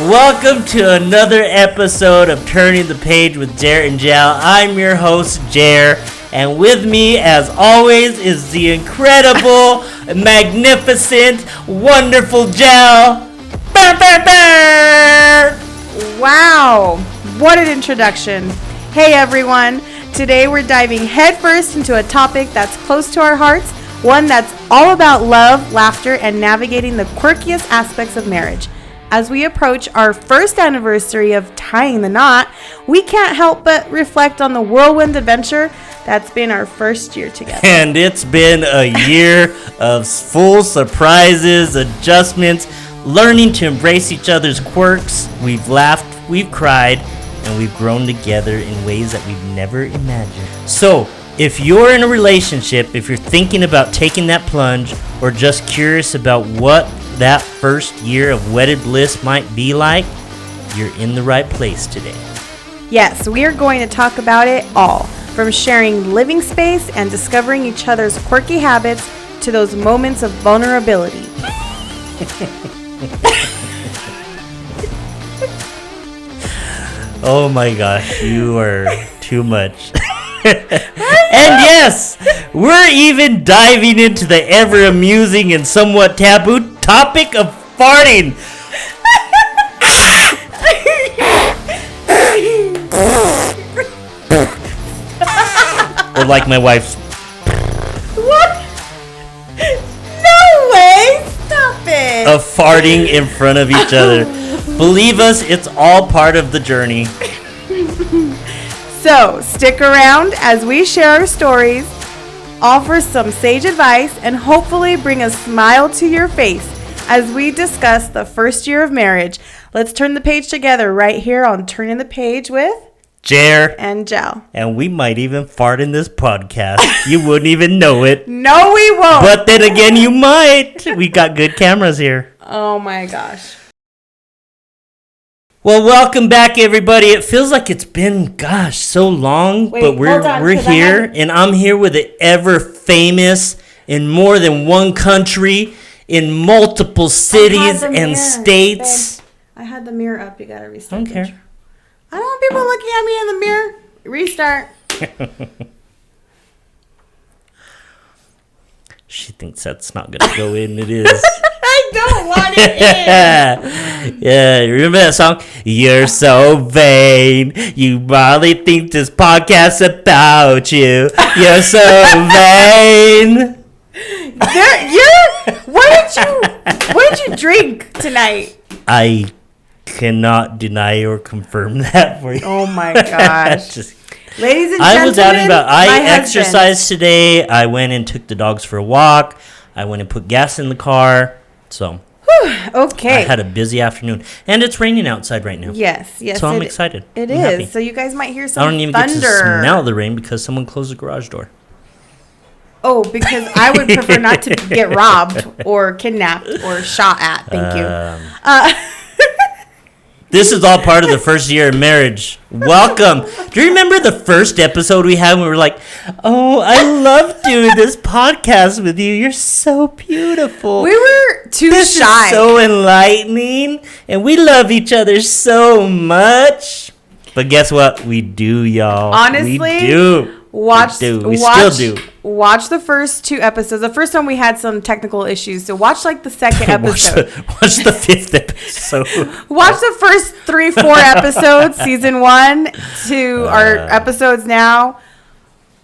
Welcome to another episode of Turning the Page with Jer and Gel. I'm your host, Jer, and with me, as always, is the incredible, magnificent, wonderful Gel. Wow, what an introduction. Hey everyone, today we're diving headfirst into a topic that's close to our hearts, one that's all about love, laughter, and navigating the quirkiest aspects of marriage. As we approach our first anniversary of tying the knot, we can't help but reflect on the whirlwind adventure that's been our first year together. And it's been a year of full surprises, adjustments, learning to embrace each other's quirks. We've laughed, we've cried, and we've grown together in ways that we've never imagined. So, if you're in a relationship, if you're thinking about taking that plunge, or just curious about what that first year of wedded bliss might be like, you're in the right place today. Yes, we are going to talk about it all, from sharing living space and discovering each other's quirky habits to those moments of vulnerability. Oh my gosh, you are too much. And yes, we're even diving into the ever amusing and somewhat taboo topic of farting. Or like my wife's. What? No way! Stop it! Of farting in front of each other. Believe us, it's all part of the journey. So, stick around as we share our stories, offer some sage advice, and hopefully bring a smile to your face as we discuss the first year of marriage. Let's turn the page together right here on Turning the Page with Jer and Gel. And we might even fart in this podcast. You wouldn't even know it. No, we won't. But then again, you might. We got good cameras here. Oh my gosh. Well, welcome back, everybody. It feels like it's been, so long, but we're here, and I'm here with the ever famous in more than one country, in multiple cities and states. Babe, I had the mirror up. You gotta restart. I don't care. I don't want people looking at me in the mirror. Restart. She thinks that's not gonna go in. It is. I don't want it in. Yeah, remember that song? You're so vain. You probably think this podcast's about you. You're so vain. What did you drink tonight? I cannot deny or confirm that for you. Oh my gosh. Ladies and gentlemen, I was out and about. I husband. exercised today. I went and took the dogs for a walk. I went and put gas in the car. So, okay. I had a busy afternoon. And it's raining outside right now. Yes. So I'm excited. It I'm is. happy. So you guys might hear some I don't even thunder. get to smell the rain because someone closed the garage door. Oh, because I would prefer not to get robbed or kidnapped or shot at. Thank you. This is all part of the first year of marriage. Welcome. Do you remember the first episode we had when we were like, oh, I love doing this podcast with you. You're so beautiful. We were too this shy. Is so enlightening. And we love each other so much. But guess what? We do, y'all. Honestly, we do. We still do. Watch the first two episodes. The first one we had some technical issues, so watch like the second episode. watch the fifth episode. Watch the first 3-4 episodes, season 1 to our episodes now.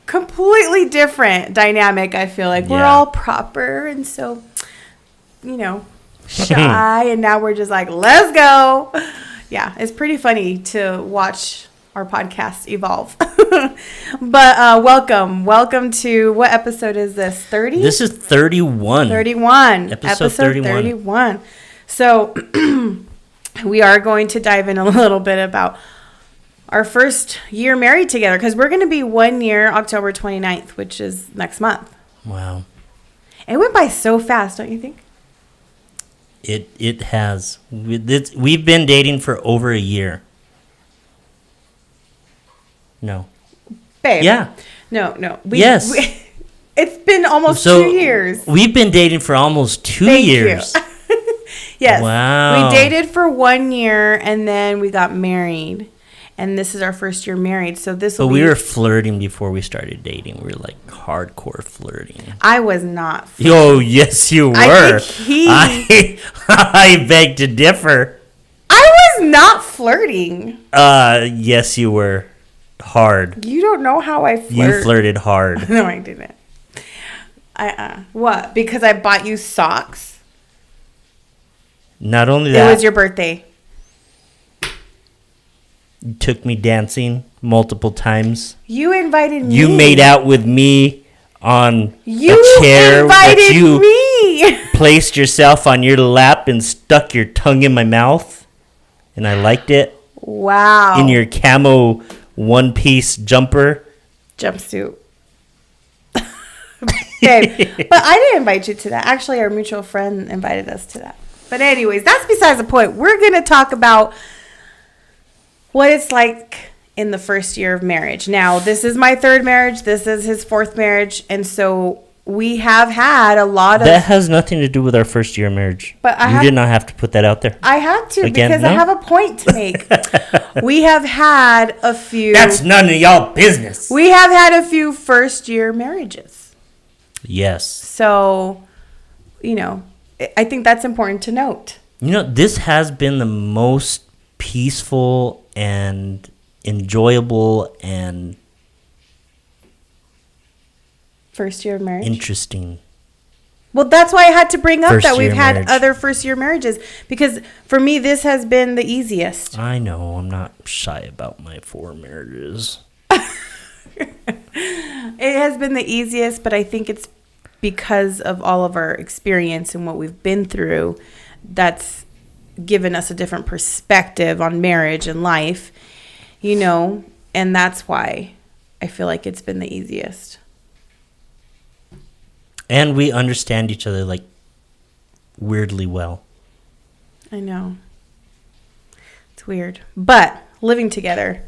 Completely different dynamic. I feel like we're all proper and so, shy, and now we're just like, let's go. Yeah, it's pretty funny to watch our podcast evolve. But welcome to, what episode is this? 30? This is 31. 31. Episode 31. So we are going to dive in a little bit about our first year married together, because we're going to be 1 year October 29th, which is next month. Wow. It went by so fast, don't you think? It has. We've been dating for over a year. No. Babe. Yeah. No. Yes. It's been almost 2 years. We've been dating for almost 2 years. Yes. Wow. We dated for 1 year and then we got married. And this is our first year married. So this will But be... we were flirting before we started dating. We were like hardcore flirting. I was not flirting. Oh, yes, you were. I think I beg to differ. I was not flirting. Yes, you were. Hard. You don't know how I flirt. You flirted hard. No, I didn't. What? Because I bought you socks? Not only that. It was your birthday. You took me dancing multiple times. You invited me. You made out with me on You a chair. invited you me. placed yourself on your lap and stuck your tongue in my mouth. And I liked it. Wow. In your camo one-piece jumper. Jumpsuit. Babe, but I didn't invite you to that. Actually, our mutual friend invited us to that. But anyways, that's besides the point. We're going to talk about what it's like in the first year of marriage. Now, this is my third marriage. This is his fourth marriage. And so we have had a lot of... That has nothing to do with our first year of marriage. But you did not have to put that out there. I had to Again, because no? I have a point to make. We have had a few... That's none of y'all business. We have had a few first year marriages. Yes. So, I think that's important to note. This has been the most peaceful and enjoyable and first year of marriage. interesting. Well, that's why I had to bring up First that we've year had marriage. other first year marriages, because for me this has been the easiest. I know. I'm not shy about my 4 marriages. It has been the easiest, but I think it's because of all of our experience and what we've been through that's given us a different perspective on marriage and life, and that's why I feel like it's been the easiest. And we understand each other like weirdly well. I know. It's weird. But living together,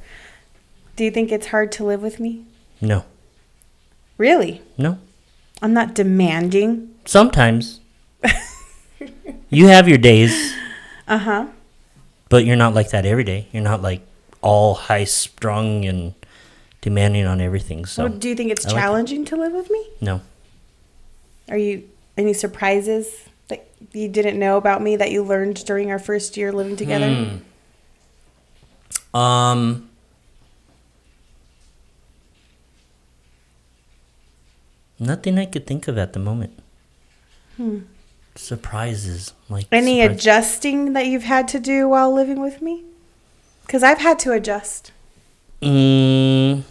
do you think it's hard to live with me? No. Really? No. I'm not demanding. Sometimes. You have your days. Uh-huh. But you're not like that every day. You're not like all high strung and demanding on everything. So Do you think it's I like challenging to live with me? No. Are you any surprises that you didn't know about me that you learned during our first year living together? Nothing I could think of at the moment. Surprises. Any adjusting that you've had to do while living with me? Because I've had to adjust. You're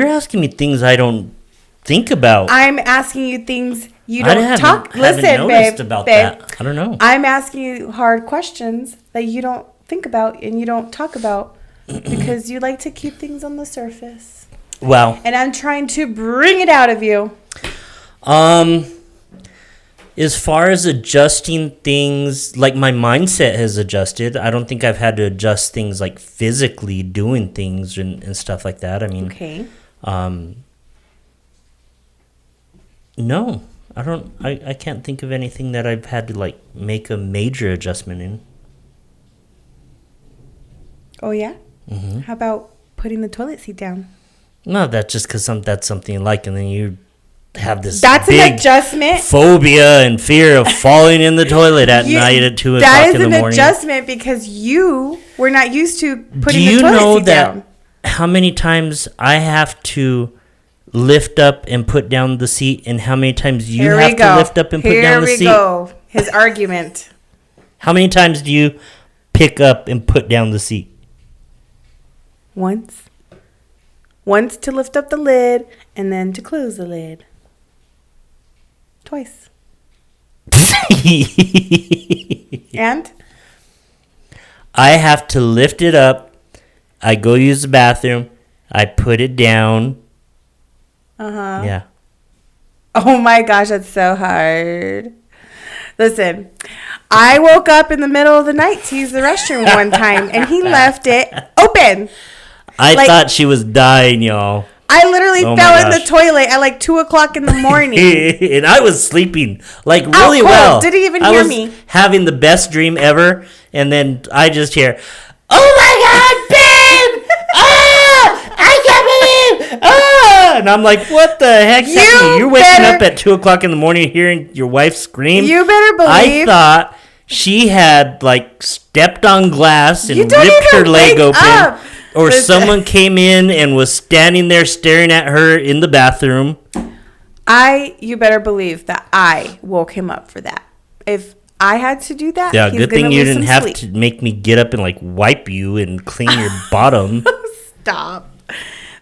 asking me things I don't think about. I'm asking you things you I don't haven't- talk. haven't Listen, noticed babe. about babe. that. I don't know. I'm asking you hard questions that you don't think about and you don't talk about because you like to keep things on the surface. Wow. And I'm trying to bring it out of you. As far as adjusting things, like my mindset has adjusted. I don't think I've had to adjust things like physically doing things and stuff like that. I mean, Okay. No, I don't. I can't think of anything that I've had to like make a major adjustment in. Oh, yeah? Mm-hmm. How about putting the toilet seat down? No, that's just because that's something you like, and then you have this That's big an adjustment. phobia and fear of falling in the toilet at night at 2 o'clock in the That is morning. an adjustment because you were not used to putting Do the you toilet know seat that down. how many times I have to lift up and put down the seat, and how many times you Here we have go. to lift up and put down the seat? Here we go. His argument. How many times do you pick up and put down the seat? Once. Once to lift up the lid and then to close the lid. Twice. And? I have to lift it up. I go use the bathroom. I put it down. Uh-huh. Yeah. Oh my gosh, that's so hard. Listen, I woke up in the middle of the night to use the restroom one time and he left it open. I thought she was dying, y'all. I literally fell in the toilet at like 2:00 in the morning. And I was sleeping like really well. Didn't even hear me. Having the best dream ever. And then I just hear, oh my God, babe! I can't believe! And I'm like, what the heck's happening? You're waking up at 2:00 in the morning hearing your wife scream? You better believe. I thought she had like stepped on glass and ripped her leg open. Or someone came in and was standing there staring at her in the bathroom. You better believe that I woke him up for that. If I had to do that, yeah, good thing you didn't have to make me get up and like wipe you and clean your bottom. Stop.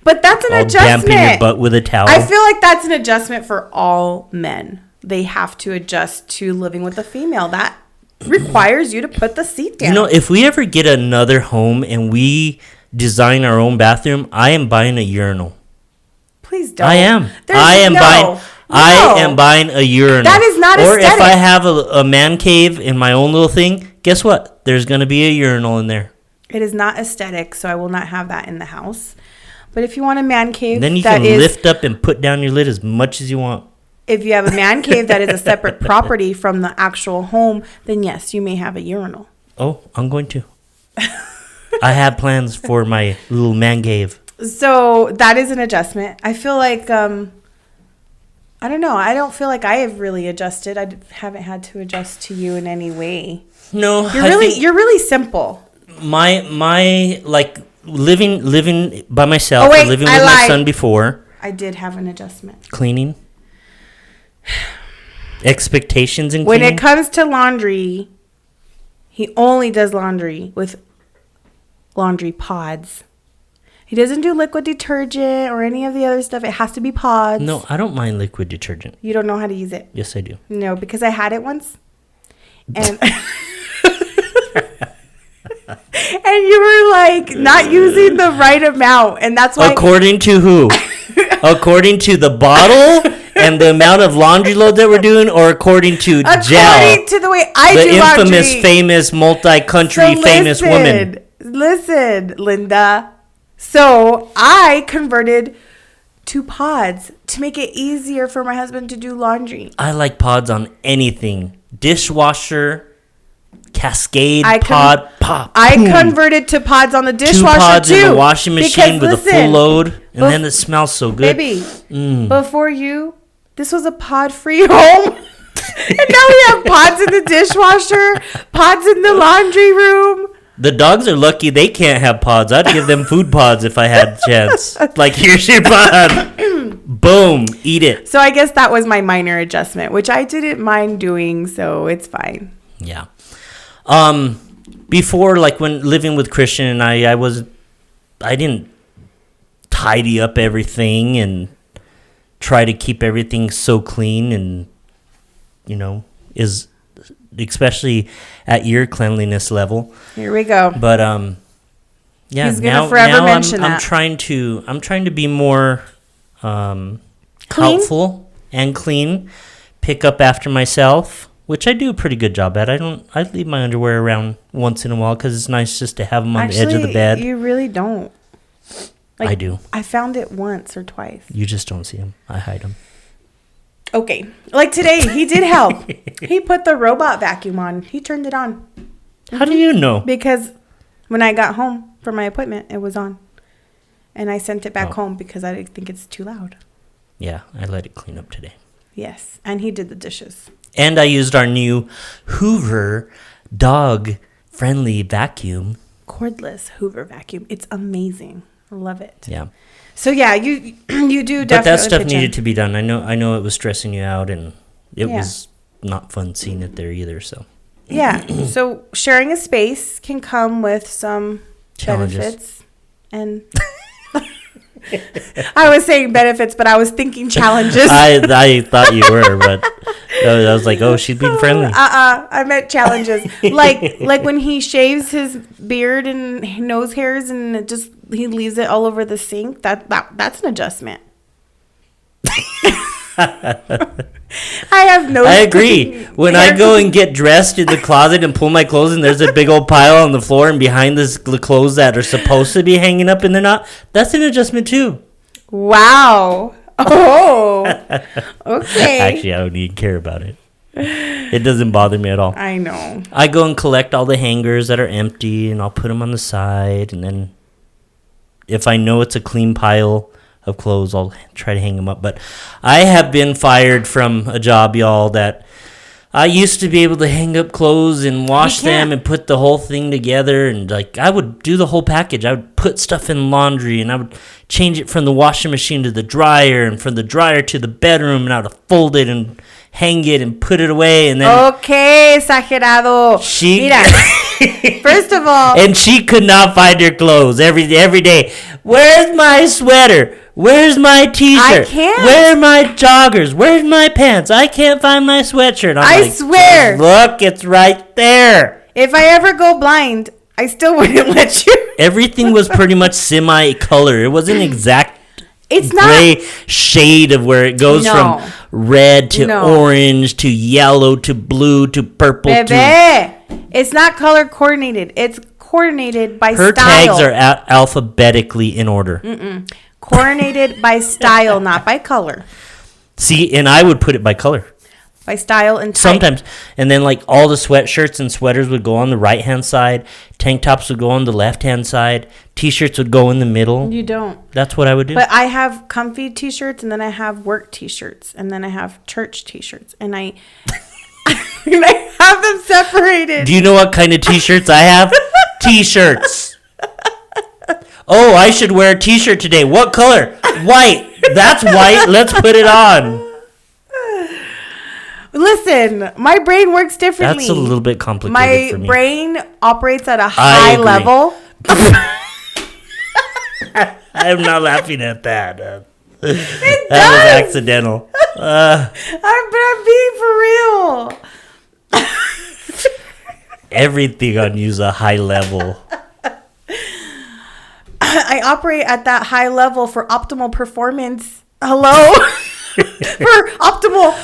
But that's an adjustment. Damping your butt with a towel. I feel like that's an adjustment for all men. They have to adjust to living with a female. That requires you to put the seat down. You know, if we ever get another home and we design our own bathroom, I am buying a urinal. Please don't. I am. I am buying a urinal. That is not aesthetic. Or if I have a man cave in my own little thing, guess what? There's going to be a urinal in there. It is not aesthetic, so I will not have that in the house. But if you want a man cave, and then you can lift up and put down your lid as much as you want. If you have a man cave that is a separate property from the actual home, then yes, you may have a urinal. Oh, I'm going to. I have plans for my little man cave. So that is an adjustment. I feel like, I don't know. I don't feel like I have really adjusted. I haven't had to adjust to you in any way. No, you're really simple. My like living by myself, living with my son before. I did have an adjustment. Cleaning. Expectations in cleaning. When it comes to laundry, he only does laundry with laundry pods. He doesn't do liquid detergent or any of the other stuff. It has to be pods. No, I don't mind liquid detergent. You don't know how to use it? Yes, I do. No, because I had it once. And and you were like not using the right amount. And that's why. According to who? According to the bottle and the amount of laundry load that we're doing, or according to Gel? According to the way I do laundry. The infamous, famous, multi-country famous woman. Listen, Linda. So I converted to pods to make it easier for my husband to do laundry. I like pods on anything. Dishwasher, Cascade, pod, pop. I converted to pods on the dishwasher 2 pods too. In the washing machine with a full load, and then it smells so good. Baby, before you, this was a pod-free home. And now we have pods in the dishwasher, pods in the laundry room. The dogs are lucky they can't have pods. I'd give them food pods if I had a chance. Like, here's your pod. Boom. Eat it. So I guess that was my minor adjustment, which I didn't mind doing, so it's fine. Yeah. Before, like, when living with Christian and I didn't tidy up everything and try to keep everything so clean and, you know, especially at your cleanliness level. Here we go. But yeah, he's gonna forever mention that. I'm trying to be more helpful and clean. Pick up after myself, which I do a pretty good job at. I leave my underwear around once in a while because it's nice just to have them on the edge of the bed. You really don't. Like, I do. I found it once or twice. You just don't see them. I hide them. Okay. Like today, he did help. He put the robot vacuum on. He turned it on. How do you know? Because when I got home from my appointment, it was on. And I sent it back home because I think it's too loud. Yeah, I let it clean up today. Yes. And he did the dishes. And I used our new Hoover dog-friendly vacuum. Cordless Hoover vacuum. It's amazing. I love it. Yeah. So yeah, you do definitely. But that stuff needed to be done. I know it was stressing you out, and it was not fun seeing it there either. So yeah, so sharing a space can come with some challenges. Benefits, and I was saying benefits, but I was thinking challenges. I thought you were, but I was like, oh, she's being friendly. I meant challenges. like when he shaves his beard and nose hairs, and he leaves it all over the sink. That's an adjustment. I agree. When I go and get dressed in the closet and pull my clothes, and there's a big old pile on the floor, and behind the clothes that are supposed to be hanging up and they're not, that's an adjustment too. Wow. Oh. Okay. Actually, I don't even care about it. It doesn't bother me at all. I know. I go and collect all the hangers that are empty, and I'll put them on the side. And then if I know it's a clean pile of clothes, I'll try to hang them up. But I have been fired from a job, y'all, that I used to be able to hang up clothes and wash them and put the whole thing together. And like I would do the whole package. I would put stuff in laundry, and I would change it from the washing machine to the dryer, and from the dryer to the bedroom, and I would fold it and hang it and put it away. And then okay, exagerado. Mira, first of all, and she could not find her clothes every day. Where's my sweater? Where's my t-shirt? I can't. Where are my joggers? Where's my pants? I can't find my sweatshirt. I swear. Look, it's right there. If I ever go blind, I still wouldn't let you. Everything was pretty much semi-color. It wasn't exact. It's gray not shade of where it goes from red to orange to yellow to blue to purple. Bebe. It's not color coordinated. It's coordinated by her style. Tags are alphabetically in order. Coordinated by style, not by color. See, and I would put it by color. By style and type. Sometimes. And then like all the sweatshirts and sweaters would go on the right-hand side. Tank tops would go on the left-hand side. T-shirts would go in the middle. You don't. That's what I would do. But I have comfy T-shirts, and then I have work T-shirts, and then I have church T-shirts, and I have them separated. Do you know what kind of T-shirts I have? T-shirts. Oh, I should wear a T-shirt today. What color? White. That's white. Let's put it on. Listen, my brain works differently. That's a little bit complicated for me. My brain operates at a high level. I'm not laughing at that. That was accidental. I'm being for real. Everything on you is a high level. I operate at that high level for optimal performance. Hello? For optimal,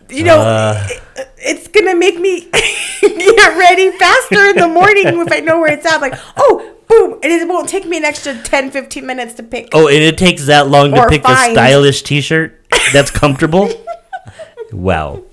it's going to make me get ready faster in the morning if I know where it's at. Like, oh, boom. And it won't take me an extra 10, 15 minutes to pick. Oh, and it takes that long to pick a stylish T-shirt that's comfortable? Wow.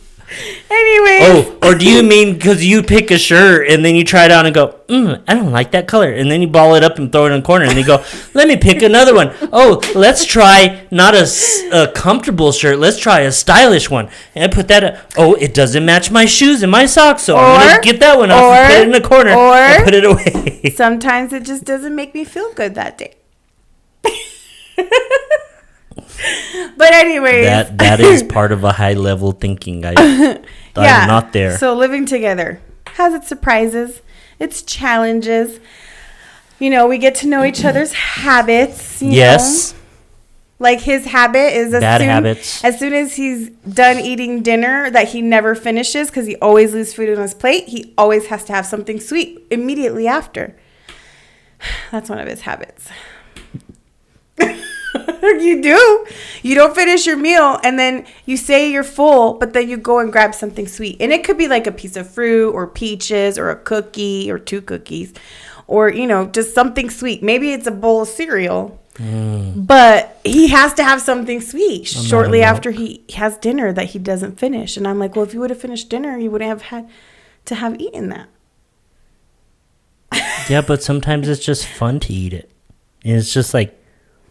Anyway. Oh, or do you mean because you pick a shirt and then you try it on and go, I don't like that color. And then you ball it up and throw it in a corner and you go, let me pick another one. Oh, let's try not a comfortable shirt. Let's try a stylish one. And I put that, it doesn't match my shoes and my socks. So I'm going to get that one off and put it in the corner and put it away. Sometimes it just doesn't make me feel good that day. But anyways, that is part of a high level thinking. I'm not there. So living together has its surprises, its challenges. We get to know each other's habits. Yes. Know? Like his habit is as soon as he's done eating dinner that he never finishes because he always leaves food on his plate. He always has to have something sweet immediately after. That's one of his habits. You do. You don't finish your meal and then you say you're full, but then you go and grab something sweet. And it could be like a piece of fruit or peaches or a cookie or 2 cookies or, just something sweet. Maybe it's a bowl of cereal, but he has to have something sweet shortly after he has dinner that he doesn't finish. And I'm like, well, if you would have finished dinner, you wouldn't have had to have eaten that. Yeah, but sometimes it's just fun to eat it. And it's just like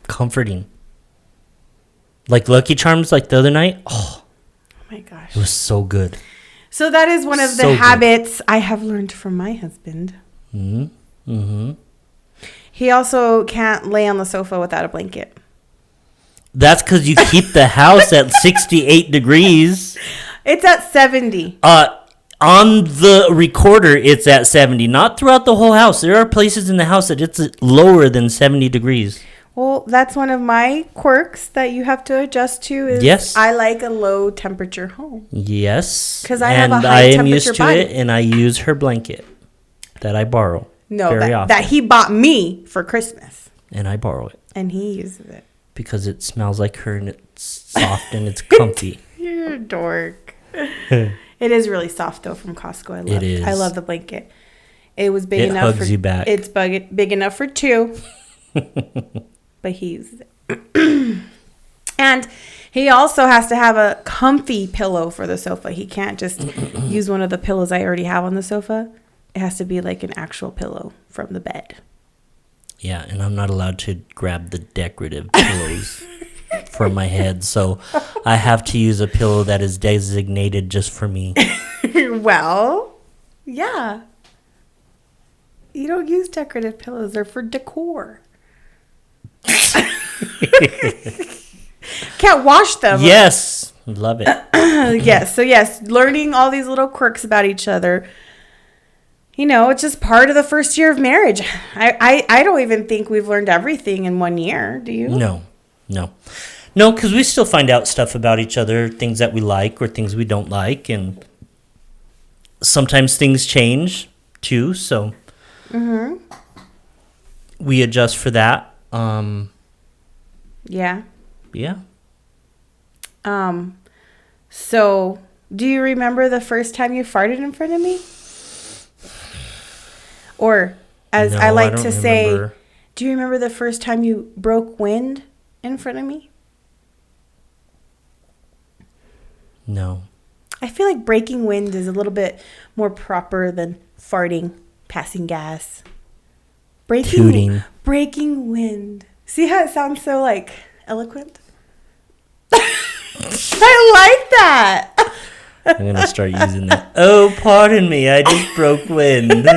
comforting. Like Lucky Charms, like the other night. Oh my gosh. It was so good. So that is one of the habits I have learned from my husband. Mm-hmm. He also can't lay on the sofa without a blanket. That's because you keep the house at 68 degrees. It's at 70. On the recorder, it's at 70. Not throughout the whole house. There are places in the house that it's lower than 70 degrees. Well, that's one of my quirks that you have to adjust to. Is I like a low temperature home. Yes. Because I have a high temperature body. And I am used to it, and I use her blanket that I borrow. Very often. That he bought me for Christmas. And I borrow it. And he uses it. Because it smells like her and it's soft and it's comfy. You're a dork. It is really soft, though, from Costco. I love the blanket. It was big enough. It hugs you back. It's big enough for 2. But he uses it. And he also has to have a comfy pillow for the sofa. He can't just use one of the pillows I already have on the sofa. It has to be like an actual pillow from the bed. Yeah, and I'm not allowed to grab the decorative pillows for my head, so I have to use a pillow that is designated just for me. Well, yeah. You don't use decorative pillows. They're for decor. Can't wash them. Yes. Love it. Yes. So, yes, learning all these little quirks about each other. You know, it's just part of the first year of marriage. I don't even think we've learned everything in 1 year. Do you? No, because we still find out stuff about each other, things that we like or things we don't like. And sometimes things change, too. So we adjust for that. Yeah. Yeah. So, do you remember the first time you farted in front of me? Or, as No, I like don't to say, remember. do you remember the first time you broke wind in front of me? No. I feel like breaking wind is a little bit more proper than farting, passing gas. Tooting. Breaking wind. See how it sounds so, like, eloquent? I like that. I'm going to start using that. Oh, pardon me. I just broke wind.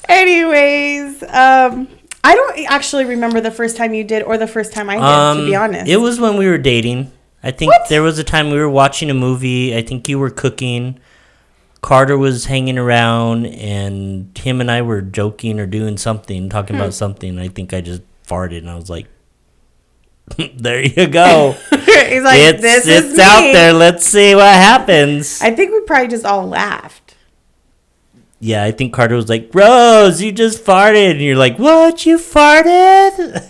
Anyways, I don't actually remember the first time you did or the first time I did, to be honest. It was when we were dating. I think there was a time we were watching a movie. I think you were cooking. Carter was hanging around, and him and I were joking or doing something, talking about something. I think I just farted, and I was like, there you go. He's like, it's out there. Let's see what happens. I think we probably just all laughed. Yeah, I think Carter was like, Rose, you just farted. And you're like, what? You farted?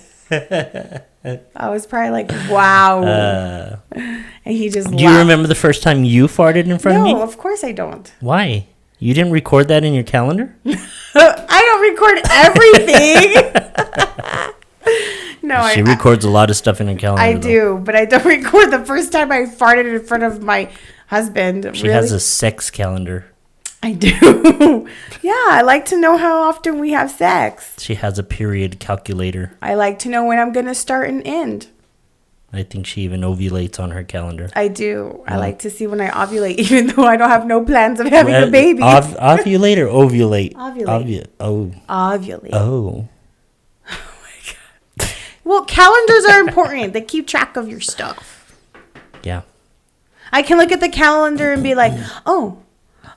I was probably like, wow. And he just laughed. Do you remember the first time you farted in front of me? No, of course I don't. Why? You didn't record that in your calendar? I don't record everything. No, She records a lot of stuff in her calendar. I do, but I don't record the first time I farted in front of my husband. She has a sex calendar. I do. Yeah, I like to know how often we have sex. She has a period calculator. I like to know when I'm going to start and end. I think she even ovulates on her calendar. I do. I like to see when I ovulate, even though I don't have no plans of having a baby. Ovulate or ovulate? Ovulate. Ovulate. Oh. Well, calendars are important. They keep track of your stuff. Yeah. I can look at the calendar and be like, oh,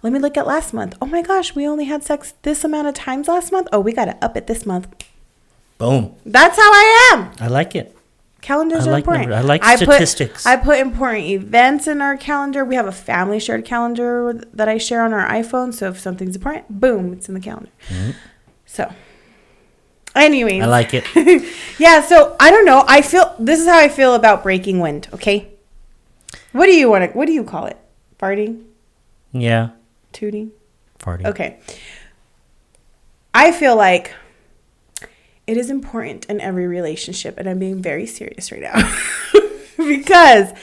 let me look at last month. Oh my gosh, we only had sex this amount of times last month. Oh, we got to up it this month. Boom. That's how I am. I like it. Calendars are important. I like statistics. I put important events in our calendar. We have a family shared calendar that I share on our iPhone. So if something's important, boom, it's in the calendar. Mm-hmm. So, anyways. I like it. Yeah, so I don't know. This is how I feel about breaking wind, okay? What do you call it? Farting? Yeah. Tooting? Farting. Okay. I feel like it is important in every relationship, and I'm being very serious right now. Because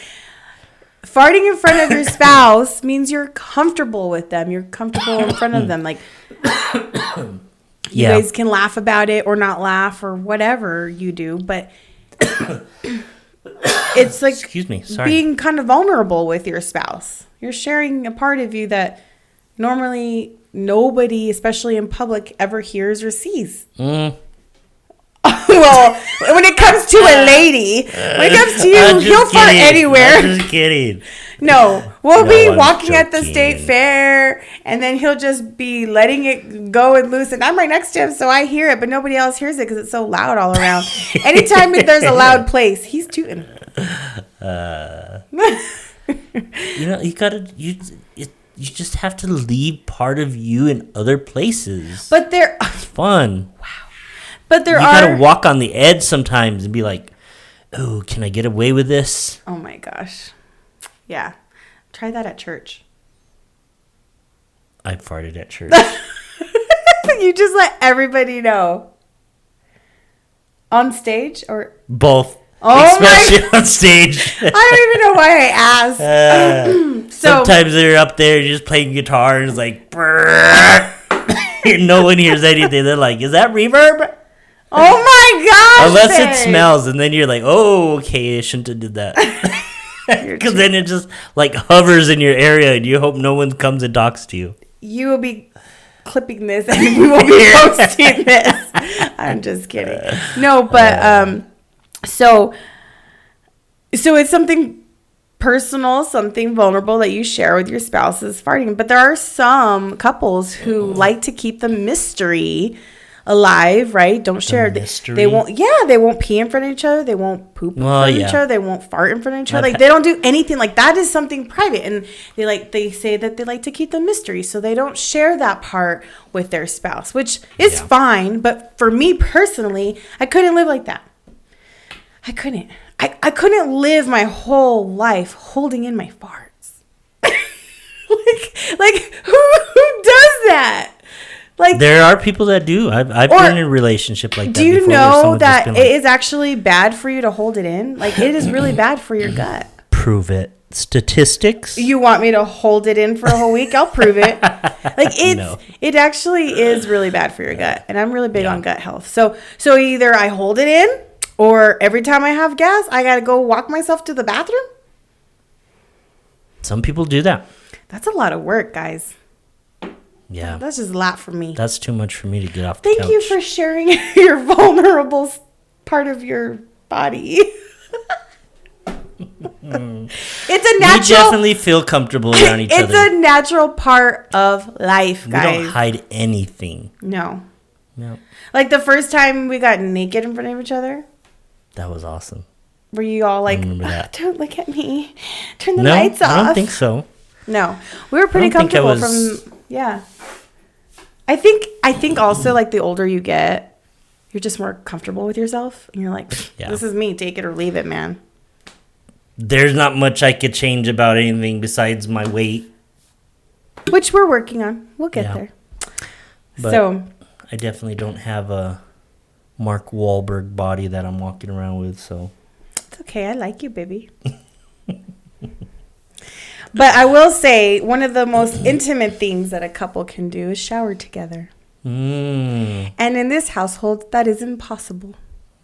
farting in front of your spouse means you're comfortable with them. You're comfortable in front of them. Like, you guys can laugh about it or not laugh or whatever you do, but it's like Excuse me. Sorry. being kind of vulnerable with your spouse. You're sharing a part of you that normally nobody, especially in public, ever hears or sees. Well, when it comes to a lady, when it comes to you, he'll fart anywhere. I'm just kidding. No, we'll be I'm walking at the joking. state fair, and then he'll just be letting it go and loose. And I'm right next to him, so I hear it, but nobody else hears it because it's so loud all around. Anytime there's a loud place, he's tooting. You just have to leave part of you in other places. But it's fun. Wow. But you gotta walk on the edge sometimes and be like, oh, can I get away with this? Oh my gosh. Yeah. Try that at church. I farted at church. You just let everybody know. On stage or both? Oh especially on stage. I don't even know why I asked. Sometimes they're up there just playing guitar and it's like, no one hears anything. They're like, is that reverb? Oh my gosh! Unless it smells, and then you're like, oh, okay, I shouldn't have did that. Because then it just like hovers in your area, and you hope no one comes and talks to you. You will be clipping this, and we will be posting this. I'm just kidding. No, but so it's something personal, something vulnerable that you share with your spouse is farting. But there are some couples who like to keep the mystery alive, right? Don't share. They won't. Yeah, they won't pee in front of each other. They won't poop in front of each other. They won't fart in front of each other. Like they don't do anything. Like that is something private, and they say that they like to keep the mystery, so they don't share that part with their spouse, which is fine. But for me personally, I couldn't live like that. I couldn't. I couldn't live my whole life holding in my farts. like who does that? Like there are people that do. I've been in a relationship like that. Do you know that it is actually bad for you to hold it in? Like it is really bad for your gut. Prove it. Statistics. You want me to hold it in for a whole week? I'll prove it. Like it actually is really bad for your gut, and I'm really big on gut health. So either I hold it in, or every time I have gas, I gotta go walk myself to the bathroom. Some people do that. That's a lot of work, guys. Yeah. That's just a lot for me. That's too much for me to get off the couch. Thank you for sharing your vulnerable part of your body. It's a natural... We definitely feel comfortable around each other. It's a natural part of life, guys. We don't hide anything. No. Like the first time we got naked in front of each other. That was awesome. Were you all like, don't look at me. Turn the lights off. I don't think so. No. We were pretty comfortable Yeah. I think also like the older you get, you're just more comfortable with yourself. And you're like, this is me. Take it or leave it, man. There's not much I could change about anything besides my weight. Which we're working on. We'll get there. But I definitely don't have a Mark Wahlberg body that I'm walking around with, so. It's okay. I like you, baby. But I will say one of the most intimate things that a couple can do is shower together. And in this household, that is impossible.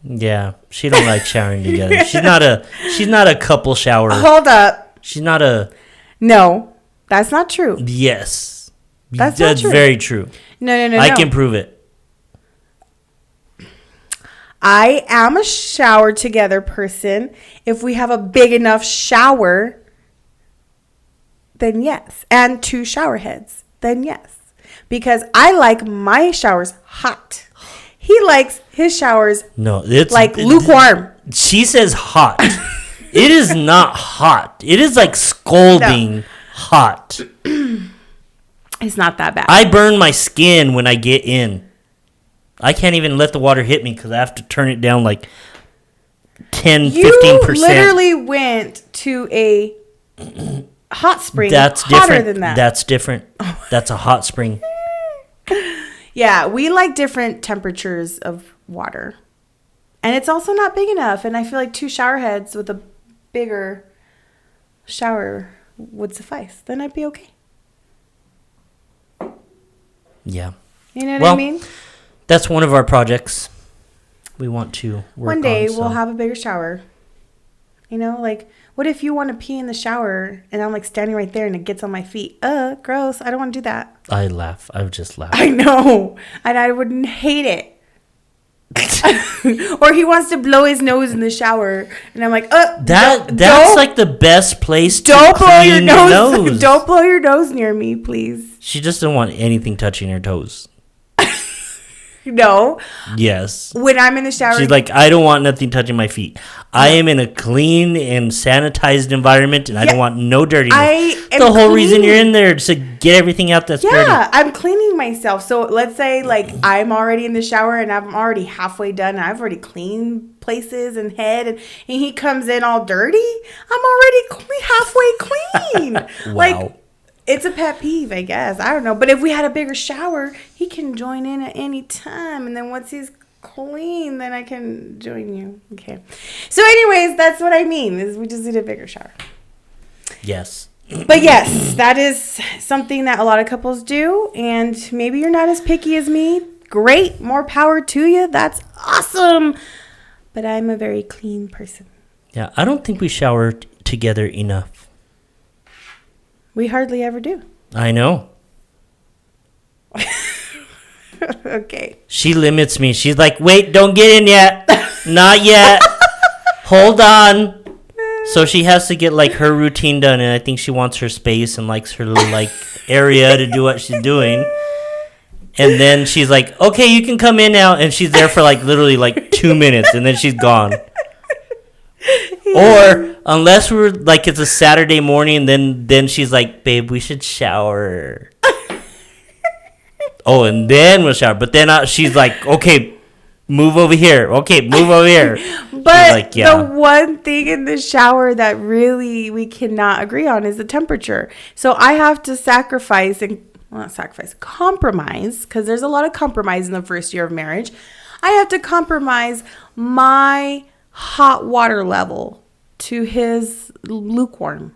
Yeah, she don't like showering together. She's not a couple shower. Hold up. She's not a. No, that's not true. Yes, that's not true. Very true. No. I can prove it. I am a shower together person. If we have a big enough shower, then yes. And 2 shower heads, then yes. Because I like my showers hot. He likes his showers lukewarm. She says hot. It is not hot. It is like scalding hot. It's not that bad. I burn my skin when I get in. I can't even let the water hit me because I have to turn it down like 10, 15%. You literally went to a hot spring. That's hotter different. Than that. That's different. That's a hot spring. Yeah, we like different temperatures of water. And it's also not big enough. And I feel like 2 shower heads with a bigger shower would suffice. Then I'd be okay. Yeah. You know what I mean? That's one of our projects we want to work on. One day we'll have a bigger shower. You know, like, what if you want to pee in the shower and I'm like standing right there and it gets on my feet? Gross. I don't want to do that. I laugh. I would just laugh. I know. And I wouldn't hate it. Or he wants to blow his nose in the shower and I'm like, that's like the best place to clean your nose. Don't blow your nose near me, please. She just don't want anything touching her toes. No. Yes. When I'm in the shower. She's like, I don't want nothing touching my feet. I am in a clean and sanitized environment, and I don't want no dirtiness. The whole reason you're in there is to get everything out that's dirty. Yeah, I'm cleaning myself. So let's say, like, I'm already in the shower, and I'm already halfway done, and I've already cleaned places and head, and he comes in all dirty. I'm already halfway clean. Wow. Like, it's a pet peeve, I guess. I don't know. But if we had a bigger shower, he can join in at any time. And then once he's clean, then I can join you. Okay. So anyways, that's what I mean, is we just need a bigger shower. Yes. But yes, that is something that a lot of couples do. And maybe you're not as picky as me. Great. More power to you. That's awesome. But I'm a very clean person. Yeah, I don't think we shower together enough. We hardly ever do. I know. Okay. She limits me. She's like, wait, don't get in yet. Not yet. Hold on. So she has to get like her routine done, and I think she wants her space and likes her little like area to do what she's doing. And then she's like, okay, you can come in now. And she's there for like literally like 2 minutes, and then she's gone. Or unless we're like it's a Saturday morning, then she's like, babe, we should shower. Oh, and then we'll shower. But then she's like, okay, move over here. Okay, move over here. But like, yeah. The one thing in the shower that really we cannot agree on is the temperature. So I have to compromise, because there's a lot of compromise in the first year of marriage. I have to compromise my hot water level to his lukewarm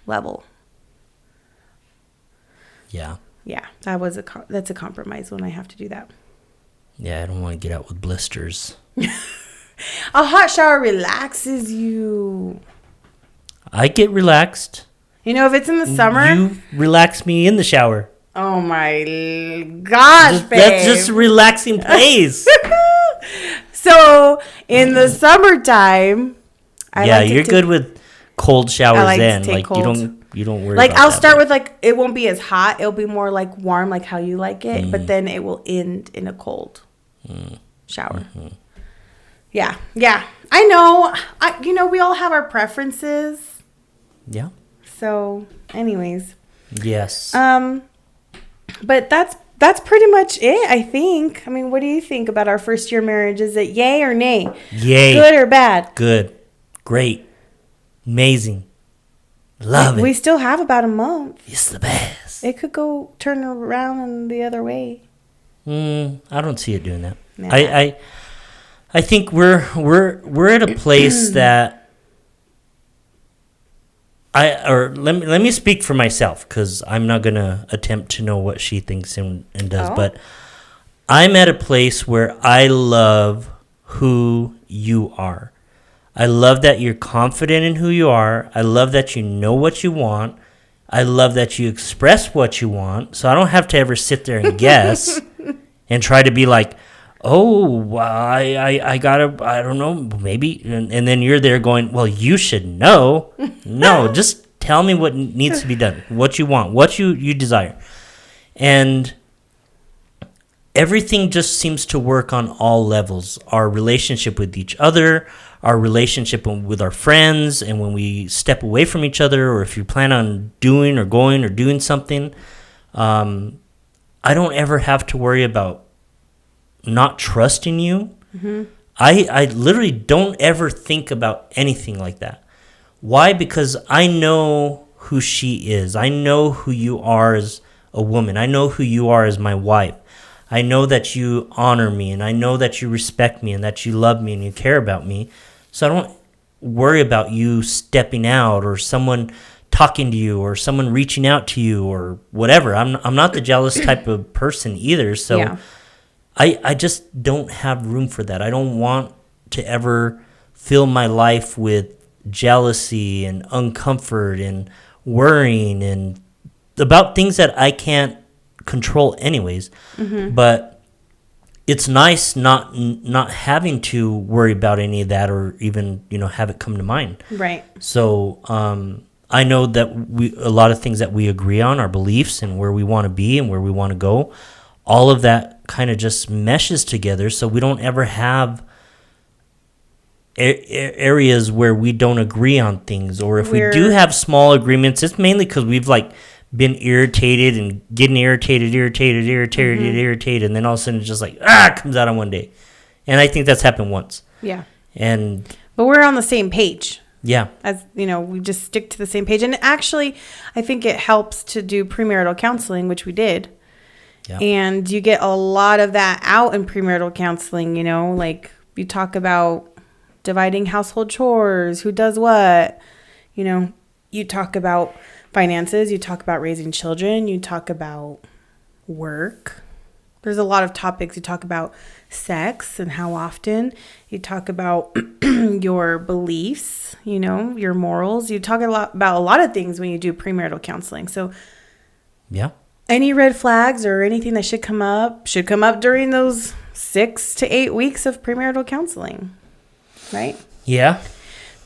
level. Yeah. Yeah, that's a compromise when I have to do that. Yeah, I don't want to get out with blisters. A hot shower relaxes you. I get relaxed. You know, if it's in the summer, you relax me in the shower. Oh my gosh, babe. That's just a relaxing place. So in the summertime, you're good with cold showers then. Like cold. you don't worry like about I'll that, start with like it won't be as hot. It'll be more like warm, like how you like it, but then it will end in a cold shower. Mm-hmm. Yeah. I know. We all have our preferences. Yeah. So, anyways. Yes. But that's pretty much it, I think. I mean, what do you think about our first year marriage? Is it yay or nay? Yay. Good or bad? Good. Great. Amazing. Love it. We still have about a month. It's the best. It could turn around and the other way. I don't see it doing that. Nah. I think we're at a place that let me speak for myself, because I'm not gonna attempt to know what she thinks and does, but I'm at a place where I love who you are. I love that you're confident in who you are. I love that you know what you want. I love that you express what you want, so I don't have to ever sit there and guess and try to be like, oh, I don't know, maybe. And then you're there going, well, you should know. No, just tell me what needs to be done, what you want, what you desire. And everything just seems to work on all levels. Our relationship with each other, our relationship with our friends, and when we step away from each other, or if you plan on doing or going or doing something, I don't ever have to worry about not trusting you. Mm-hmm. I literally don't ever think about anything like that. Why? Because I know who she is. I know who you are as a woman. I know who you are as my wife. I know that you honor me, and I know that you respect me, and that you love me, and you care about me. So I don't worry about you stepping out, or someone talking to you, or someone reaching out to you, or whatever. I'm not the jealous type of person either. So yeah. I just don't have room for that. I don't want to ever fill my life with jealousy and uncomfort and worrying and about things that I can't control anyways. Mm-hmm. But it's nice not having to worry about any of that, or even have it come to mind. Right. So I know that a lot of things that we agree on, our beliefs and where we want to be and where we want to go, all of that kind of just meshes together, so we don't ever have areas where we don't agree on things. Or if we do have small agreements, it's mainly because we've been irritated and getting irritated, and then all of a sudden it's just it comes out on one day. And I think that's happened once. Yeah. But we're on the same page. Yeah. As we just stick to the same page. And actually, I think it helps to do premarital counseling, which we did. Yeah. And you get a lot of that out in premarital counseling, like you talk about dividing household chores, who does what, you talk about finances, you talk about raising children, you talk about work. There's a lot of topics. You talk about sex and how often. You talk about your beliefs, your morals. You talk about a lot of things when you do premarital counseling. So yeah. Any red flags or anything that should come up during those 6 to 8 weeks of premarital counseling, right? Yeah.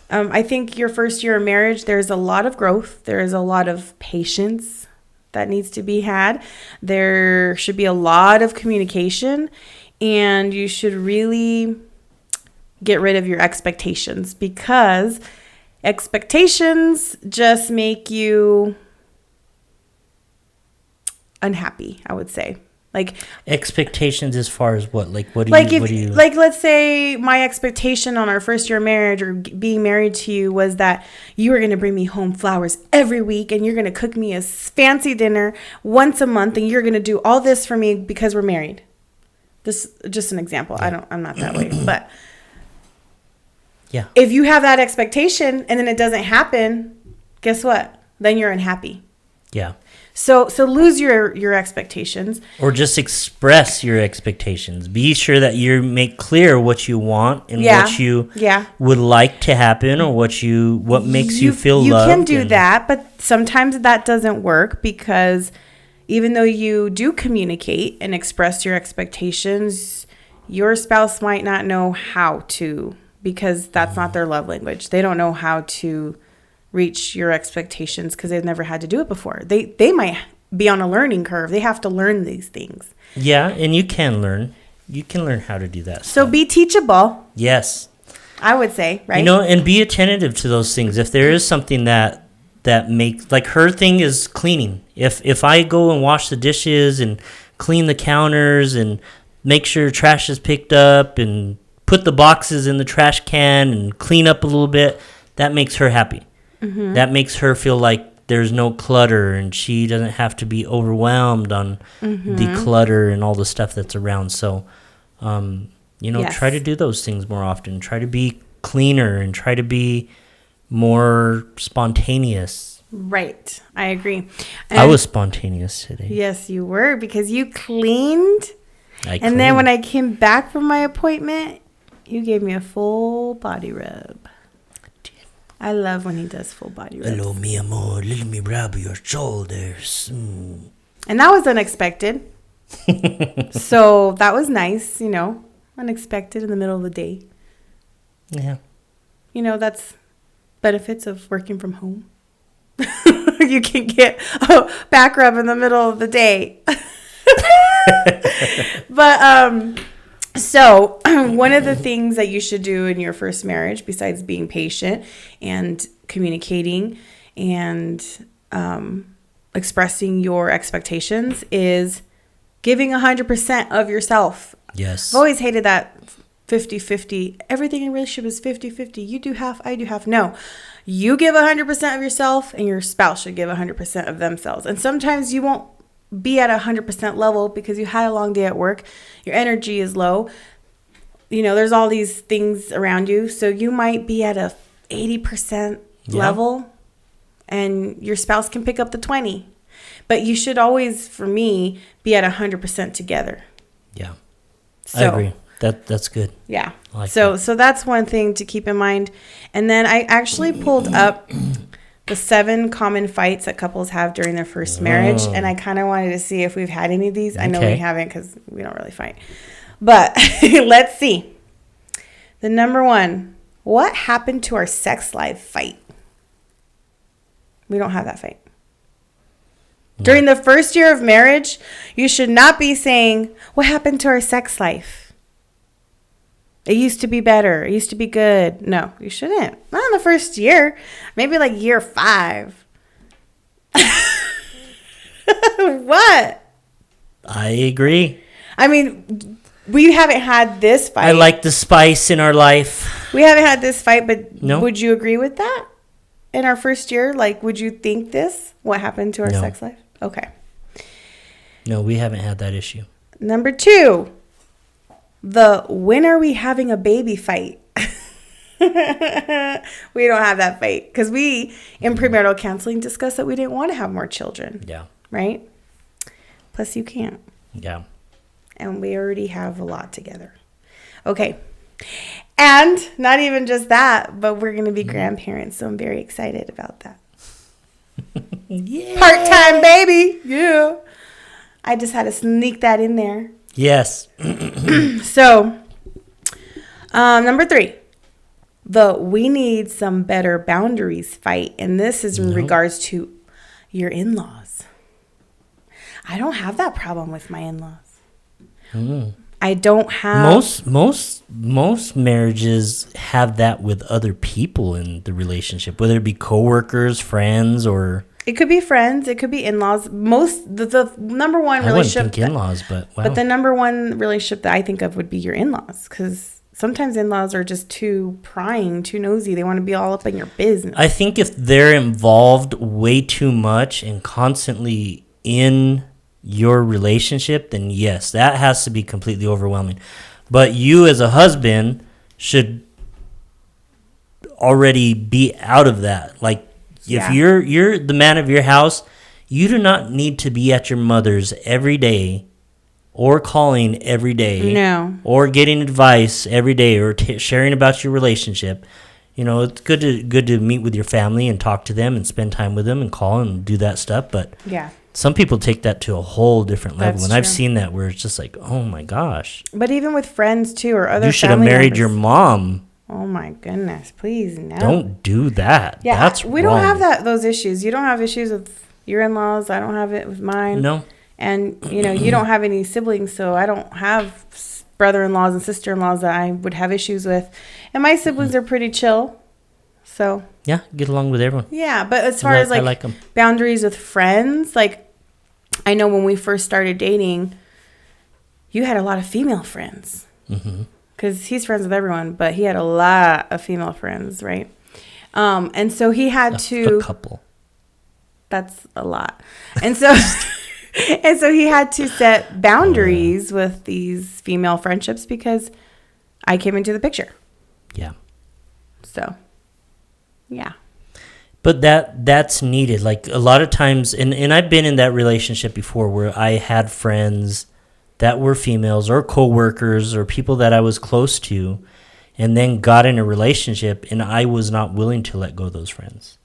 I think your first year of marriage, there's a lot of growth. There is a lot of patience that needs to be had. There should be a lot of communication, and you should really get rid of your expectations, because expectations just make you unhappy, I would say. Like expectations as far as what? Like what do you like let's say my expectation on our first year of marriage or being married to you was that you were going to bring me home flowers every week, and you're going to cook me a fancy dinner once a month, and you're going to do all this for me because we're married. This is just an example. I'm not that way, but yeah. If you have that expectation and then it doesn't happen, guess what? Then you're unhappy. Yeah. So lose your expectations. Or just express your expectations. Be sure that you make clear what you want and what you would like to happen, or what makes you feel loved. You can do that, but sometimes that doesn't work, because even though you do communicate and express your expectations, your spouse might not know how to, because that's not their love language. They don't know how to reach your expectations because they've never had to do it before. They might be on a learning curve. They have to learn these things. Yeah, and you can learn. You can learn how to do that So stuff. be teachable. Yes. I would say, right? And be attentive to those things. If there is something that makes, like her thing is cleaning. If I go and wash the dishes and clean the counters and make sure trash is picked up and put the boxes in the trash can and clean up a little bit, that makes her happy. Mm-hmm. That makes her feel like there's no clutter, and she doesn't have to be overwhelmed on the clutter and all the stuff that's around. So, try to do those things more often. Try to be cleaner and try to be more spontaneous. Right. I agree. And I was spontaneous today. Yes, you were, because you cleaned. And then when I came back from my appointment, you gave me a full body rub. I love when he does full body rubs. Hello, mi amor. Let me rub your shoulders. And that was unexpected. So that was nice, unexpected in the middle of the day. Yeah. That's benefits of working from home. You can get a back rub in the middle of the day. But, so one of the things that you should do in your first marriage, besides being patient and communicating and expressing your expectations, is giving 100% of yourself. Yes. I've always hated that 50-50. Everything in a relationship is 50-50. You do half, I do half. No. You give 100% of yourself, and your spouse should give 100% of themselves. And sometimes you won't be at 100% level because you had a long day at work. Your energy is low. There's all these things around you. So you might be at a 80% level, and your spouse can pick up the 20. But you should always, for me, be at 100% together. Yeah. I agree. That's good. Yeah. Like so that's one thing to keep in mind. And then I actually pulled up the 7 common fights that couples have during their first marriage. And I kind of wanted to see if we've had any of these. I know we haven't, because we don't really fight. But let's see. The number 1, what happened to our sex life fight? We don't have that fight. No. During the first year of marriage, you should not be saying, what happened to our sex life? It used to be better. It used to be good. No, you shouldn't. Not in the first year. Maybe like year 5. What? I agree. I mean, we haven't had this fight. I like the spice in our life. We haven't had this fight, but no. Would you agree with that? In our first year, would you think this? What happened to our sex life? Okay. No, we haven't had that issue. Number 2, the when are we having a baby fight. We don't have that fight because we, in premarital counseling, discussed that we didn't want to have more children. Yeah. Right? Plus, you can't. Yeah. And we already have a lot together. Okay. And not even just that, but we're going to be grandparents, so I'm very excited about that. Yeah. Part-time baby. Yeah. I just had to sneak that in there. Yes. So, number 3, the we need some better boundaries fight. And this is in regards to your in-laws. I don't have that problem with my in-laws. I don't have... Most marriages have that with other people in the relationship, whether it be coworkers, friends, or... It could be friends. It could be in-laws. The number one relationship... I wouldn't think in-laws, but wow. But the number one relationship that I think of would be your in-laws. Because sometimes in-laws are just too prying, too nosy. They want to be all up in your business. I think if they're involved way too much and constantly in your relationship, then yes, that has to be completely overwhelming. But you as a husband should already be out of that. Like, if you're the man of your house, you do not need to be at your mother's every day or calling every day. No. Or getting advice every day or sharing about your relationship. You know, it's good to meet with your family and talk to them and spend time with them and call and do that stuff. But yeah, some people take that to a whole different level. That's and true. I've seen that where it's just like, oh my gosh. But even with friends too, or other You should have married your mom. Oh my goodness, please no. Don't do that. Yeah, that's we wrong. don't have those issues. You don't have issues with your in-laws. I don't have it with mine. No. And you don't have any siblings, so I don't have brother-in-laws and sister-in-laws that I would have issues with. And my siblings are pretty chill. So yeah, get along with everyone. Yeah, but as far as like boundaries with friends, like I know when we first started dating, you had a lot of female friends. Mm-hmm. Because he's friends with everyone, but he had a lot of female friends, right? And so he had a couple. That's a lot. And so he had to set boundaries with these female friendships because I came into the picture. Yeah. So, yeah. But that's needed. Like a lot of times, and I've been in that relationship before where I had friends that were females or coworkers or people that I was close to, and then got in a relationship and I was not willing to let go of those friends.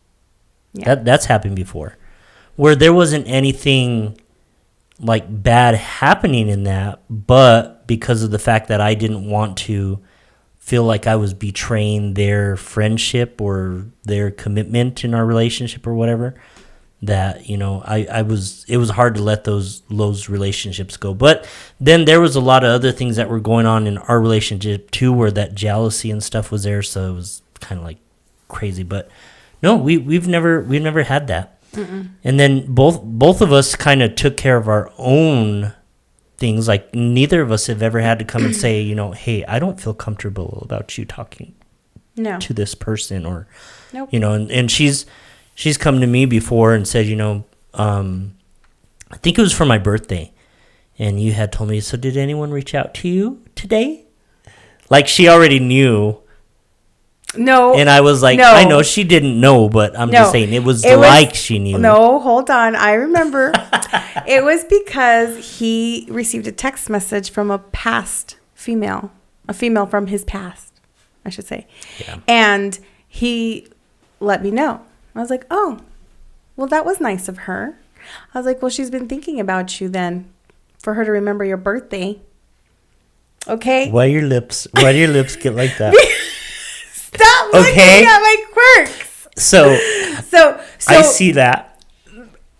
Yeah. That's happened before. Where there wasn't anything like bad happening in that, but because of the fact that I didn't want to feel like I was betraying their friendship or their commitment in our relationship or whatever, that, it was hard to let those relationships go. But then there was a lot of other things that were going on in our relationship too, where that jealousy and stuff was there. So it was kind of like crazy, but no, we've never had that. Mm-mm. And then both of us kind of took care of our own things. Like neither of us have ever had to come and say, hey, I don't feel comfortable about you talking to this person, or, nope. And she's come to me before and said, I think it was for my birthday, and you had told me, so did anyone reach out to you today? Like she already knew. No. And I was like, no. I know she didn't know, but I'm just saying it was like she knew. No, hold on. I remember. It was because he received a text message from a female from his past, I should say. Yeah. And he let me know. I was like, oh, well, that was nice of her. I was like, well, she's been thinking about you then for her to remember your birthday. Okay. Why do your lips get like that? Stop looking at my quirks. So I see that.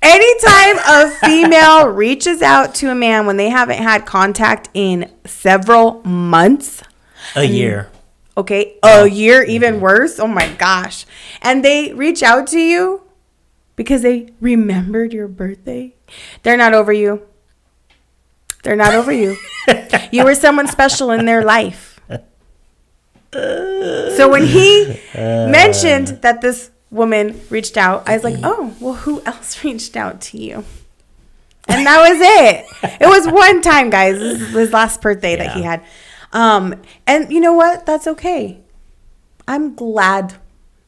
Anytime a female reaches out to a man when they haven't had contact in several months. A year. Okay, a year, even worse. Oh my gosh. And they reach out to you because they remembered your birthday. They're not over you. They're not over you. You were someone special in their life. So when he mentioned that this woman reached out, I was like, oh, well, who else reached out to you? And that was it. It was one time, guys. This is his last birthday that he had. And you know what? That's okay. I'm glad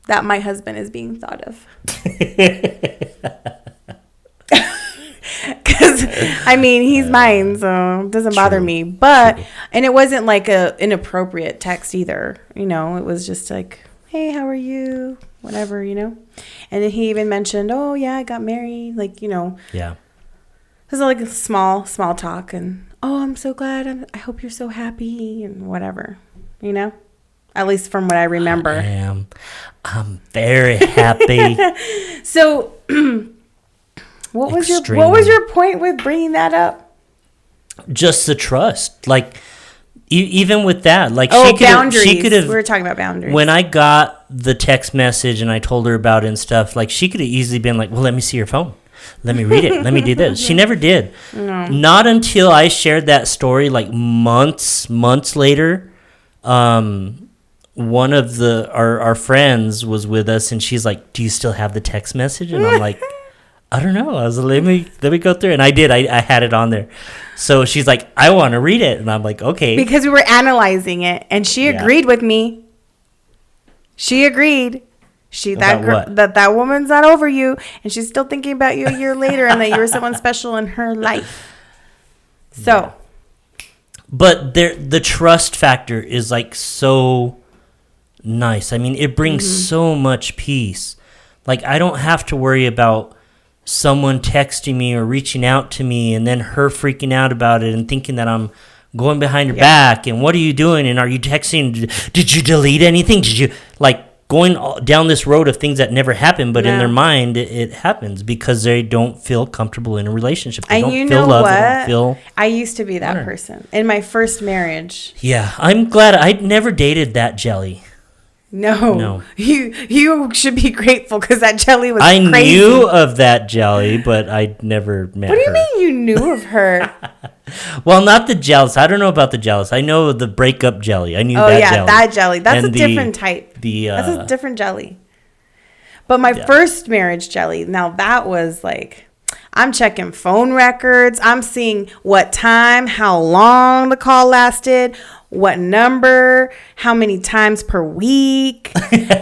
that my husband is being thought of. Because, I mean, he's mine, so it doesn't bother me. But, and it wasn't like a inappropriate text either. You know, it was just like, hey, how are you? Whatever, you know. And then he even mentioned, oh, yeah, I got married. Like, you know. Yeah. It was like a small talk. And, oh, I'm so glad. I hope you're so happy and whatever, you know. At least from what I remember. I'm very happy. So, what was your point with bringing that up? Just the trust. Like, even with that, like, boundaries. she could have. We were talking about boundaries. When I got the text message and I told her about it and stuff, like, she could have easily been like, well, let me see your phone. Let me read it. Let me do this. She never did. No. Not until I shared that story, like, months later. One of our friends was with us, and she's like, do you still have the text message? And I'm like, I don't know. I was like, let me go through it. And I did. I had it on there. So she's like, I want to read it. And I'm like, okay. Because we were analyzing it, and she agreed with me. She agreed. That woman's not over you, and she's still thinking about you a year later, and that you were someone special in her life. So. But the trust factor is like so nice. I mean, it brings so much peace. Like, I don't have to worry about someone texting me or reaching out to me and then her freaking out about it and thinking that I'm going behind her back and what are you doing and are you texting? Did you delete anything? Did you, like, going down this road of things that never happened, but in their mind it happens because they don't feel comfortable in a relationship. They don't feel love. They don't feel. I used to be that person in my first marriage. Yeah, I'm glad I'd never dated that jelly. No. You should be grateful because that jelly was crazy. I knew of that jelly, but I'd never met her. What do you mean you knew of her? Well, not the jealous. I don't know about the jealous. I know the breakup jelly. I knew that jelly. Oh, yeah, that jelly. That's a different type. That's a different jelly. But my first marriage jelly, now that was like, I'm checking phone records. I'm seeing what time, how long the call lasted, what number, how many times per week.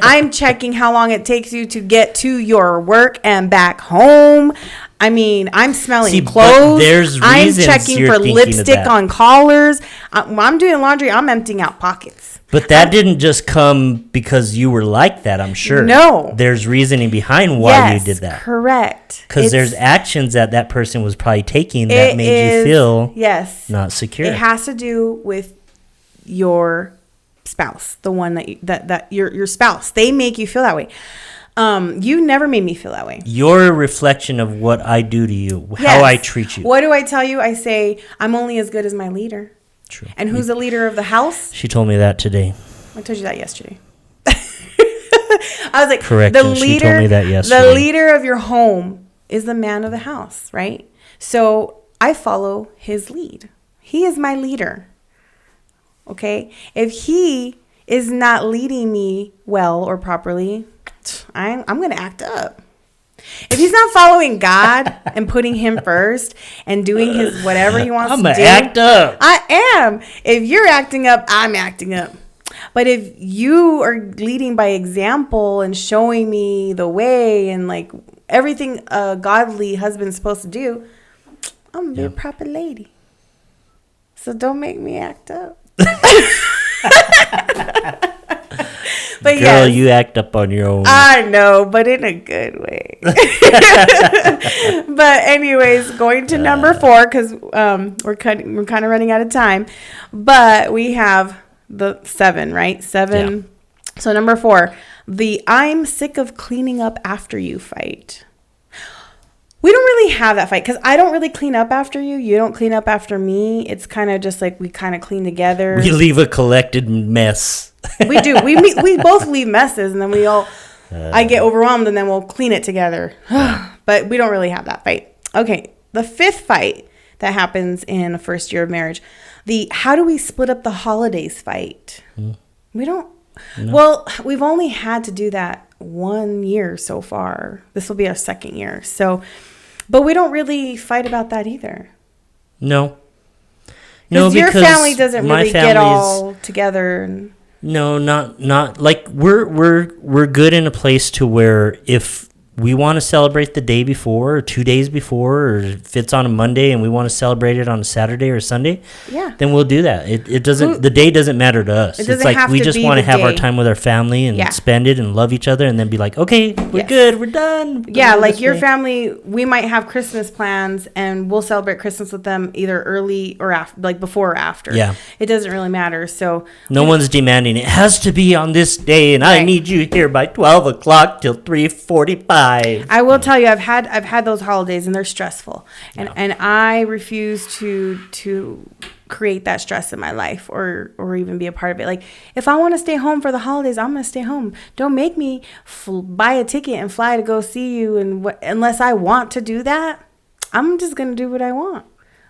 I'm checking how long it takes you to get to your work and back home. I mean, I'm smelling clothes. I'm checking for lipstick on collars. I'm doing laundry. I'm emptying out pockets. But that didn't just come because you were like that, I'm sure. No. There's reasoning behind why you did that. Correct. Because there's actions that person was probably taking that made you feel not secure. It has to do with your spouse, the one that your spouse. They make you feel that way. You never made me feel that way. You're a reflection of what I do to you, how I treat you. What do I tell you? I say, I'm only as good as my leader. True. And who's the leader of the house? She told me that today. I told you that yesterday. I was like, correction. She told me that yesterday. The leader of your home is the man of the house, right? So I follow his lead. He is my leader. Okay? If he is not leading me well or properly, I'm going to act up. If he's not following God and putting him first and doing his whatever he wants to do, I'm going to act up. I am. If you're acting up, I'm acting up. But if you are leading by example and showing me the way and like everything a godly husband's supposed to do, I'm going to be a proper lady. So don't make me act up. But girl, you act up on your own. I know, but in a good way. But anyways, going to number 4 because we're kind of running out of time. But we have the 7, right? 7. Yeah. So number 4, the I'm sick of cleaning up after you fight. We don't really have that fight because I don't really clean up after you. You don't clean up after me. It's kind of just like we kind of clean together. We leave a collected mess. We do. We both leave messes and then we all, I get overwhelmed and then we'll clean it together. But we don't really have that fight. Okay. The 5th fight that happens in the first year of marriage, the how do we split up the holidays fight? We don't. No. Well, we've only had to do that 1 year so far. This will be our 2nd year. So But we don't really fight about that either. No. Because your family doesn't really get all together. No, not like we're good in a place to where if we want to celebrate the day before or 2 days before, or if it's on a Monday and we want to celebrate it on a Saturday or Sunday, then we'll do that. It doesn't. The day doesn't matter to us. It's like we just want to have our time with our family and spend it and love each other, and then be like, okay, we're good, we're done. Yeah, like your family, we might have Christmas plans, and we'll celebrate Christmas with them either early or after, like before or after. Yeah, it doesn't really matter. So no one's demanding it has to be on this day, and I need you here by 12 o'clock till 3:45. I will tell you, I've had those holidays and they're stressful, and I refuse to create that stress in my life or even be a part of it. Like if I want to stay home for the holidays, I'm gonna stay home. Don't make me buy a ticket and fly to go see you, and unless I want to do that, I'm just gonna do what I want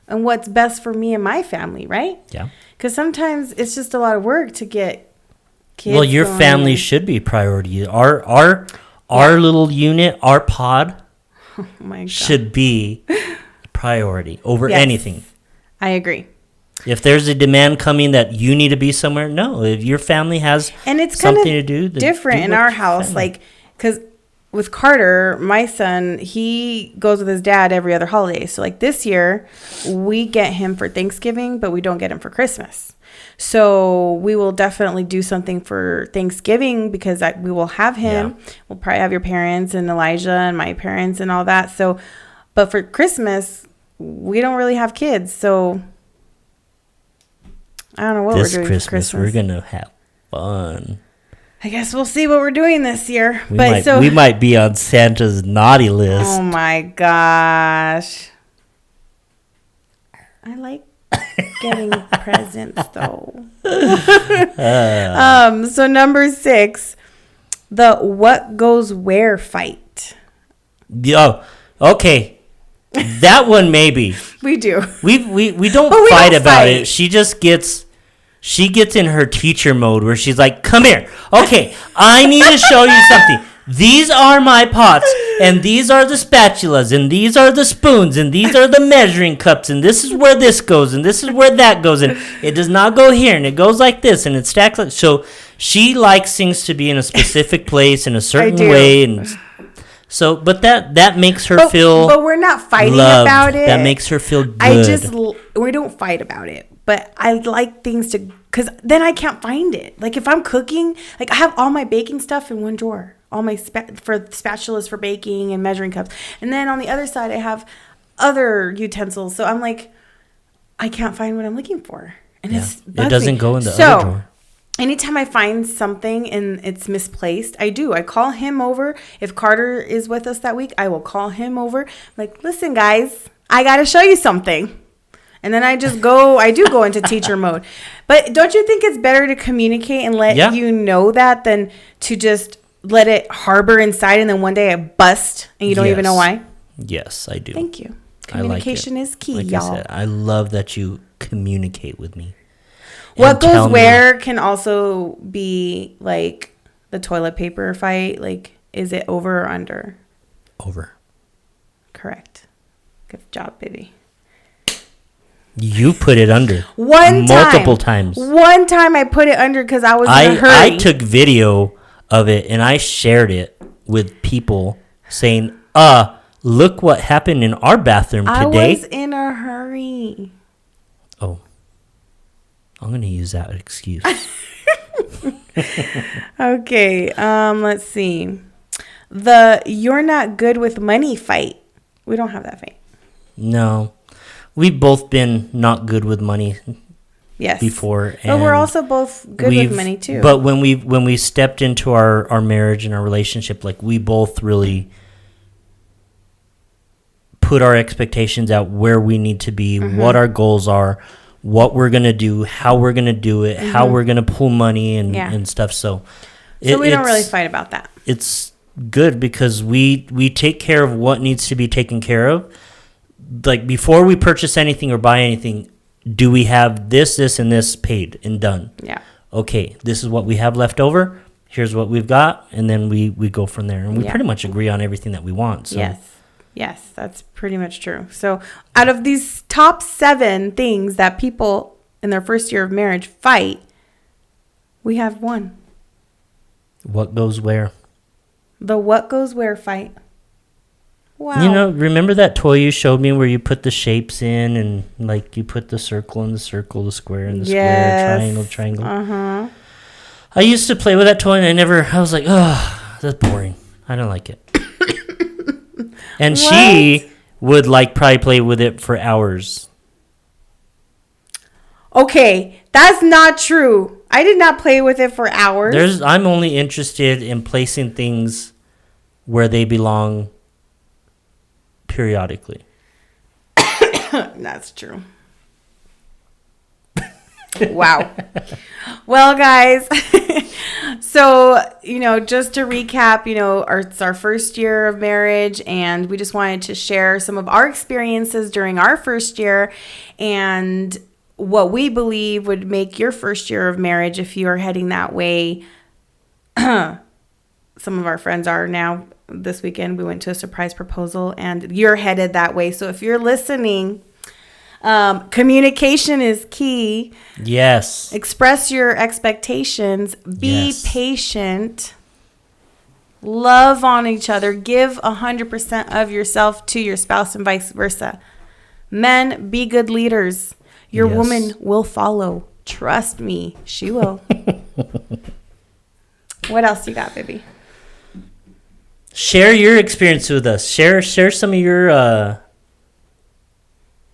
and what's best for me and my family, right? Yeah. Because sometimes it's just a lot of work to get kids. Well, your family should be priority. Our little unit, our pod, should be priority over anything. I agree. If there's a demand coming that you need to be somewhere, no. If your family has something to do, different in our house, like because with Carter, my son, he goes with his dad every other holiday. So like this year, we get him for Thanksgiving, but we don't get him for Christmas. So we will definitely do something for Thanksgiving because we will have him. Yeah. We'll probably have your parents and Elijah and my parents and all that. So, but for Christmas, we don't really have kids. So I don't know what we're doing for Christmas. We're going to have fun. I guess we'll see what we're doing this year. We might be on Santa's naughty list. Oh my gosh. I like getting presents though. So number 6, the what goes where fight. Yo, okay. That one maybe. We do. We don't fight about it. She just gets in her teacher mode where she's like, "Come here. Okay, I need to show you something. These are my pots, and these are the spatulas, and these are the spoons, and these are the measuring cups, and this is where this goes, and this is where that goes, and it does not go here, and it goes like this, and it stacks like." So she likes things to be in a specific place in a certain way, and so, but that makes her feel. But we're not fighting about it. That makes her feel good. We don't fight about it. But I like things to, because then I can't find it. Like if I'm cooking, like I have all my baking stuff in one drawer. All my spatulas for baking and measuring cups. And then on the other side, I have other utensils. So I'm like, I can't find what I'm looking for. And it doesn't go in the other drawer. Anytime I find something and it's misplaced, I do. I call him over. If Carter is with us that week, I will call him over. I'm like, listen, guys, I got to show you something. And then I do go into teacher mode. But don't you think it's better to communicate and let you know that than to just let it harbor inside and then one day it bust and you don't even know why? Yes, I do. Thank you. Communication is key, y'all. I said, I love that you communicate with me. What goes where can also be like the toilet paper fight. Like, is it over or under? Over. Correct. Good job, baby. You put it under. Multiple times. One time I put it under because I was in a hurry. I took video of it and I shared it with people saying, look what happened in our bathroom today. I was in a hurry. Oh. I'm going to use that excuse. Okay. Let's see. The you're not good with money fight. We don't have that fight. No. We've both been not good with money before. But we're also both good with money too. But when we stepped into our marriage and our relationship, like we both really put our expectations out where we need to be, what our goals are, what we're going to do, how we're going to do it, how we're going to pull money and stuff. So we don't really fight about that. It's good because we take care of what needs to be taken care of. Like before we purchase anything or buy anything, do we have this, and this paid and done? Yeah. Okay, this is what we have left over. Here's what we've got, and then we go from there. And we pretty much agree on everything that we want. So. Yes. Yes, that's pretty much true. So out of these top 7 things that people in their first year of marriage fight, we have one. What goes where? The what goes where fight. Wow. You know, remember that toy you showed me where you put the shapes in and like you put the circle in the circle, the square in the square, triangle. Uh-huh. I used to play with that toy and I was like, oh, that's boring. I don't like it. And she would like probably play with it for hours. Okay, that's not true. I did not play with it for hours. I'm only interested in placing things where they belong periodically. That's true. Wow. Well, guys, so, just to recap, it's our first year of marriage, and we just wanted to share some of our experiences during our first year and what we believe would make your first year of marriage if you are heading that way. Some of our friends are now. This weekend, we went to a surprise proposal, and you're headed that way. So if you're listening, communication is key. Yes. Express your expectations. Be patient. Love on each other. Give 100% of yourself to your spouse and vice versa. Men, be good leaders. Your woman will follow. Trust me, she will. What else you got, baby? Share your experience with us. Share some of your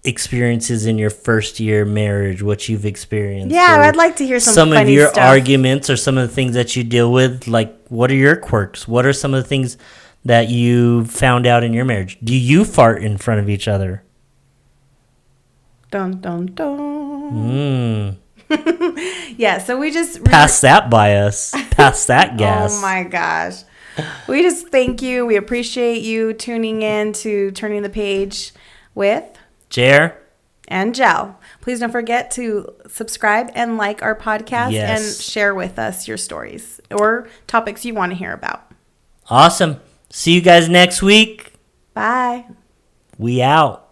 experiences in your first year marriage, what you've experienced. Yeah, I'd like to hear some funny of your stuff. arguments or some of the things that you deal with. Like, what are your quirks? What are some of the things that you found out in your marriage? Do you fart in front of each other? Dun, dun, dun. Yeah, so we just... Pass that by us. Pass that gas. Oh, my gosh. We just thank you. We appreciate you tuning in to Turning the Page with Jer and Gel. Please don't forget to subscribe and like our podcast and share with us your stories or topics you want to hear about. Awesome. See you guys next week. Bye. We out.